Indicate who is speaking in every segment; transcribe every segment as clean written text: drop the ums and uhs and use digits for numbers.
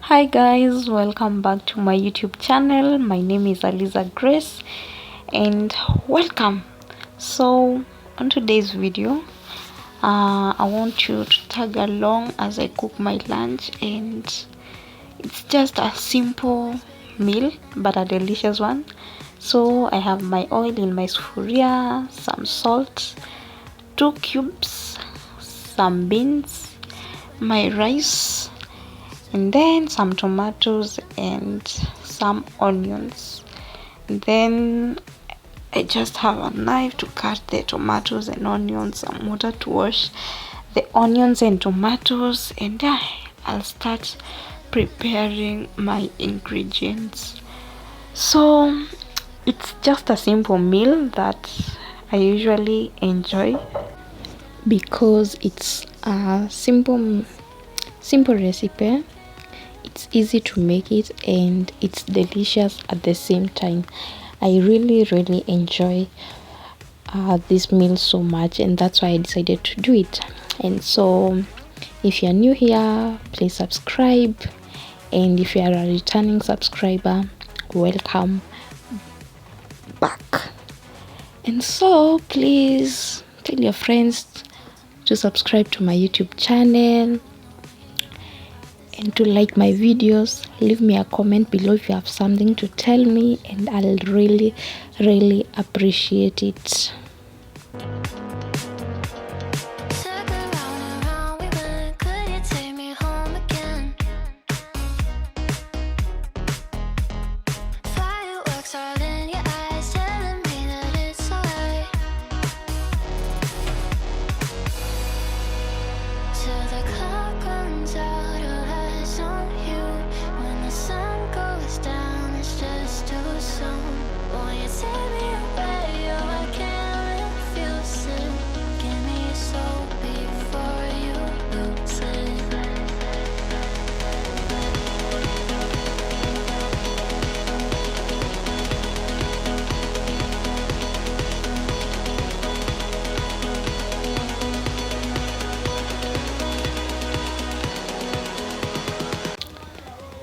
Speaker 1: Hi guys, welcome back to my YouTube channel. My name is Aliza Grace and welcome. So on today's video, I want you to tag along as I cook my lunch, and it's just a simple meal but a delicious one. So I have my oil in my sufuria, some salt, 2 cubes, some beans, my rice, and then some tomatoes and some onions. And then I just have a knife to cut the tomatoes and onions, some water to wash the onions and tomatoes, and I'll start preparing my ingredients. So it's just a simple meal that I usually enjoy because it's a simple recipe. It's easy to make it and it's delicious at the same time. I really enjoy this meal so much, and that's why I decided to do it. And so if you're new here, please subscribe, and if you are a returning subscriber, welcome back. And so please tell your friends to subscribe to my YouTube channel and to like my videos. Leave me a comment below if you have something to tell me, and I'll really appreciate it.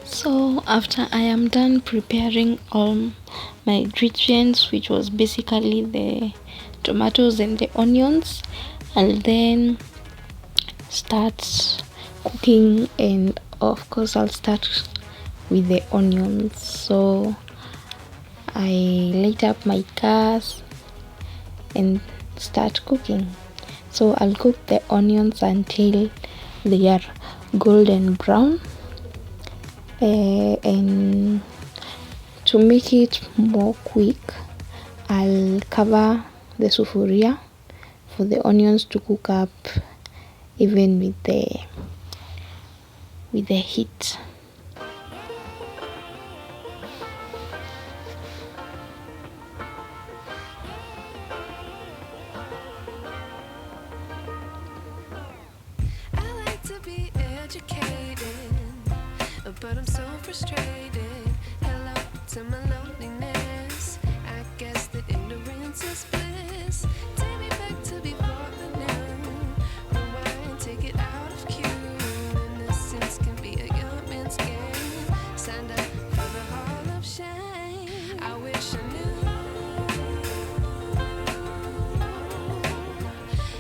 Speaker 1: So after I am done preparing all my ingredients, which was basically the tomatoes and the onions, I'll then start cooking, and of course I'll start with the onions. So I light up my gas and start cooking. So I'll cook the onions until they are golden brown. And to make it more quick, I'll cover the sufuria for the onions to cook up even with the heat.
Speaker 2: I like to be educated, but I'm so frustrated. Hello to my loneliness. I guess that ignorance is bliss. Take me back to before I knew. Rewind, take it out of cue. Innocence can be a young man's game. Signed up for the hall of shame. I wish I knew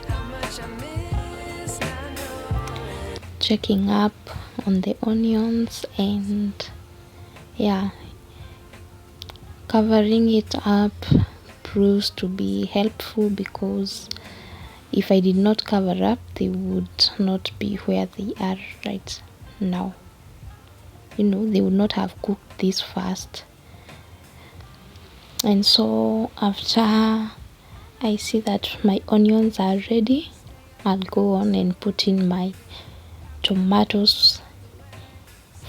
Speaker 2: how much I miss. I know.
Speaker 1: Checking up on the onions, and covering it up proves to be helpful, because if I did not cover up, they would not be where they are right now. They would not have cooked this fast. And so after I see that my onions are ready, I'll go on and put in my tomatoes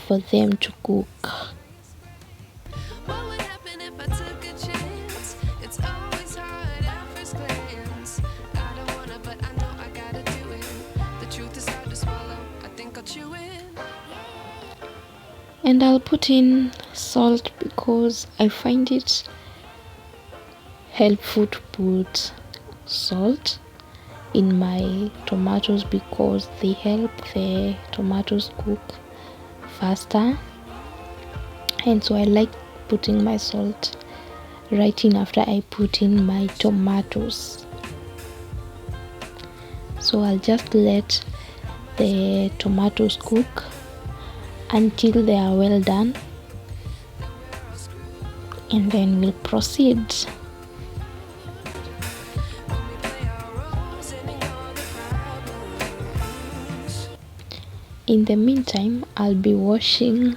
Speaker 1: for them to cook.
Speaker 2: What would happen if I took a chance? It's always hard at first glance. I don't wanna, but I know I gotta do it. The truth is hard to swallow. I think I'll chew it.
Speaker 1: And I'll put in salt because I find it helpful to put salt in my tomatoes, because they help the tomatoes cook faster, and so I like putting my salt right in after I put in my tomatoes. So I'll just let the tomatoes cook until they are well done, and then we'll proceed. In the meantime, I'll be washing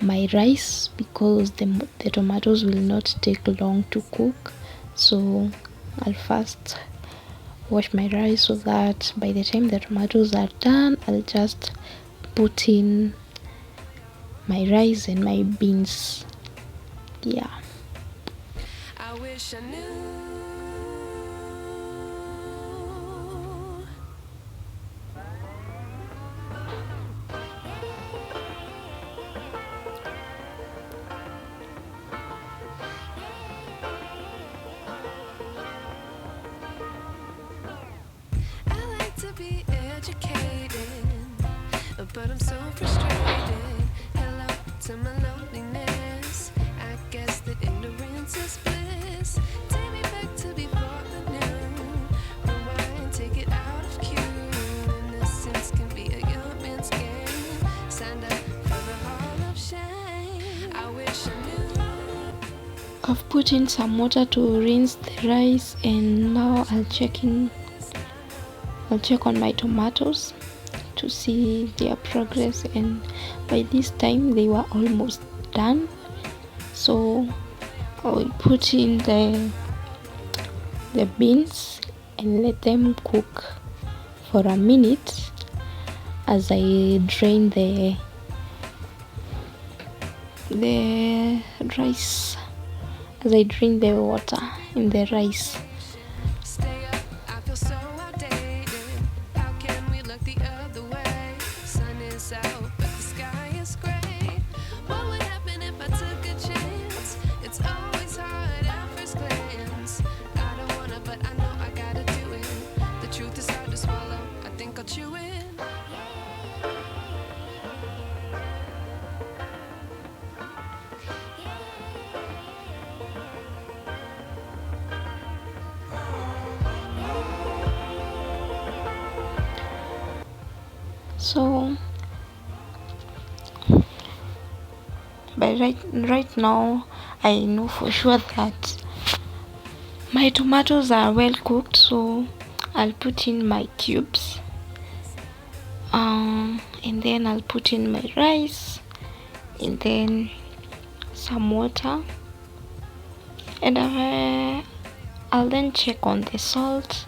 Speaker 1: my rice because the tomatoes will not take long to cook. So I'll first wash my rice so that by the time the tomatoes are done, I'll just put in my rice and my beans. Yeah.
Speaker 2: I wish I knew. I like to be educated, but I'm so frustrated. Hello to my loneliness. I guess that ignorance is bliss. Take me back to before I knew. Rewind, take it out of cue. Innocence can be a young man's game. Signed up for the hall of shame. I wish I knew.
Speaker 1: I've put in some water to rinse the rice, and now I'll check on my tomatoes to see their progress, and by this time they were almost done. So I will put in the beans and let them cook for a minute as I drain the rice, as I drain the water in the rice.
Speaker 2: Stay up, I feel so outdated. How can we look the other way? Sun is out, but the sky is gray. What would happen if I took a chance? It's always hard at first glance. I don't wanna, but I know I gotta do it. The truth is hard to swallow. I think I'll chew it.
Speaker 1: So but right now I know for sure that my tomatoes are well cooked, so I'll put in my cubes, and then I'll put in my rice, and then some water, and I'll then check on the salt,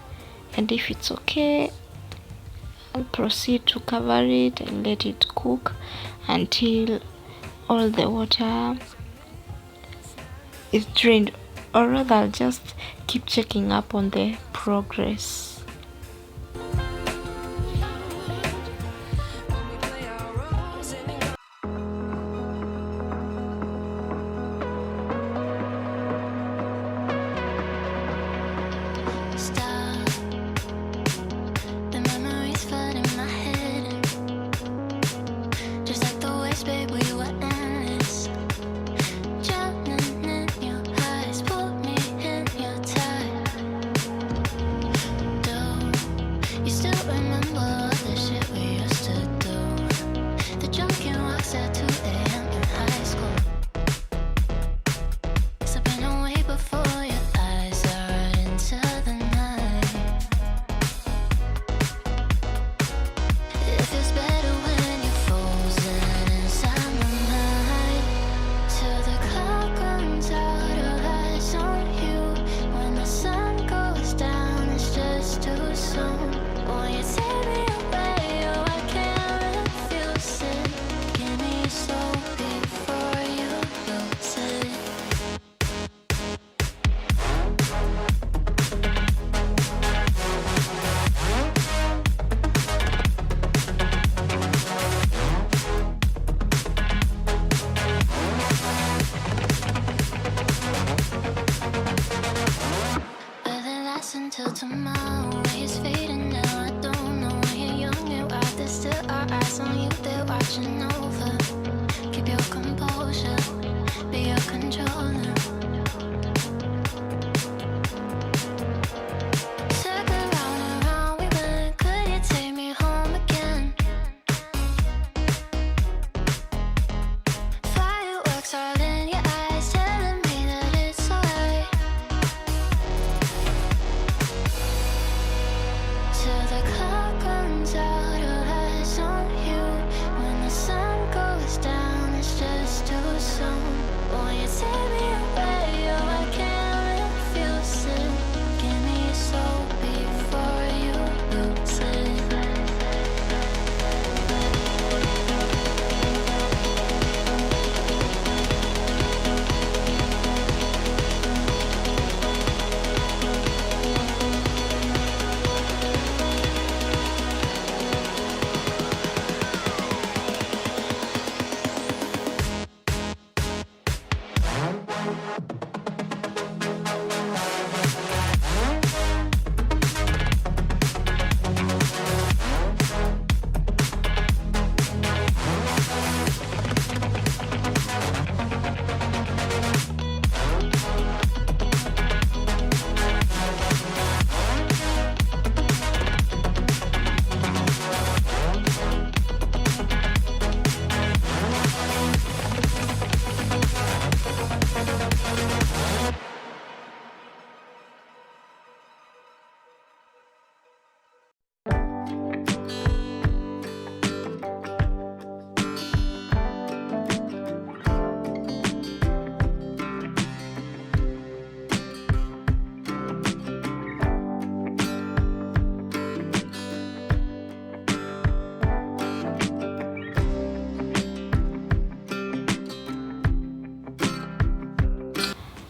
Speaker 1: and if it's okay, I'll proceed to cover it and let it cook until all the water is drained, or rather I'll just keep checking up on the progress.
Speaker 2: When we play our roles and it
Speaker 3: Stop. The memories flood in my head. Just like the waves, babe, we were endless. Drowning in your eyes, pull me in your tide.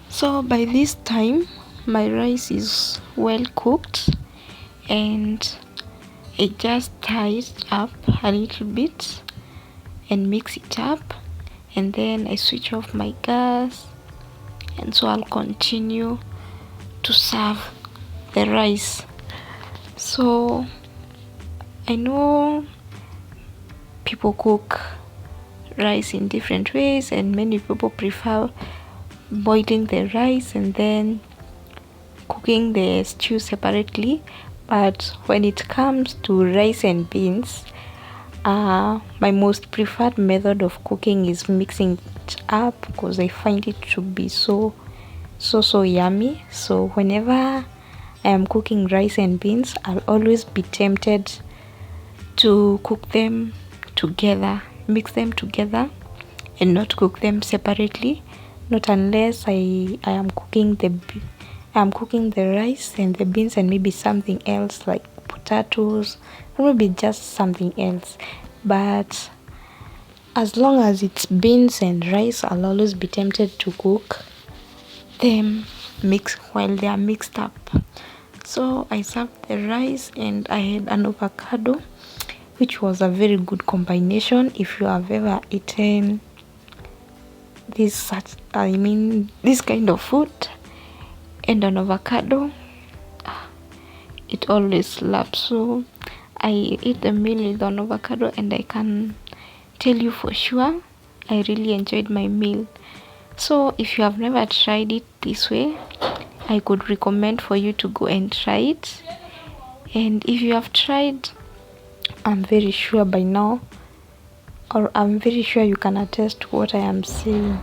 Speaker 1: So by this time my rice is well cooked, and I just tie it up a little bit and mix it up, and then I switch off my gas, and so I'll continue to serve the rice. So I know people cook rice in different ways, and many people prefer boiling the rice and then cooking the stew separately. But when it comes to rice and beans, my most preferred method of cooking is mixing it up, because I find it to be so yummy. So whenever I am cooking rice and beans, I'll always be tempted to cook them together, mix them together, and not cook them separately. Not unless I am cooking the rice and the beans and maybe something else like potatoes, or maybe just something else. But as long as it's beans and rice, I'll always be tempted to cook them while they are mixed up. So I served the rice and I had an avocado, which was a very good combination. If you have ever eaten this kind of food and an avocado, it always slaps. So I ate the meal with an avocado, and I can tell you for sure I really enjoyed my meal. So if you have never tried it this way, I could recommend for you to go and try it. And if you have tried, I'm very sure by now, or I'm very sure you can attest to what I am saying.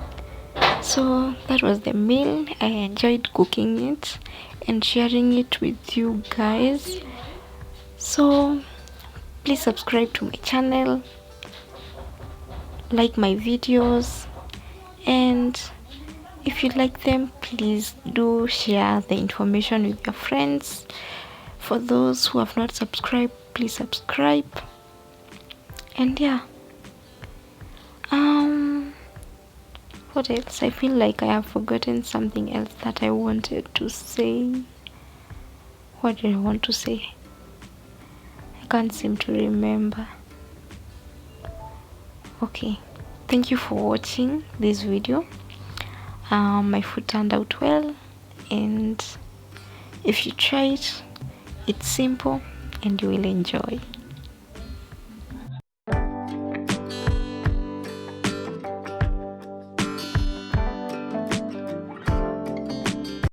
Speaker 1: So that was the meal. I enjoyed cooking it and sharing it with you guys. So please subscribe to my channel, like my videos, and if you like them, please do share the information with your friends. For those who have not subscribed, please subscribe. And yeah, what else? I feel like I have forgotten something else that I wanted to say. What did I want to say? I can't seem to remember. Okay, thank you for watching this video. My food turned out well, and if you try it, it's simple and you will enjoy.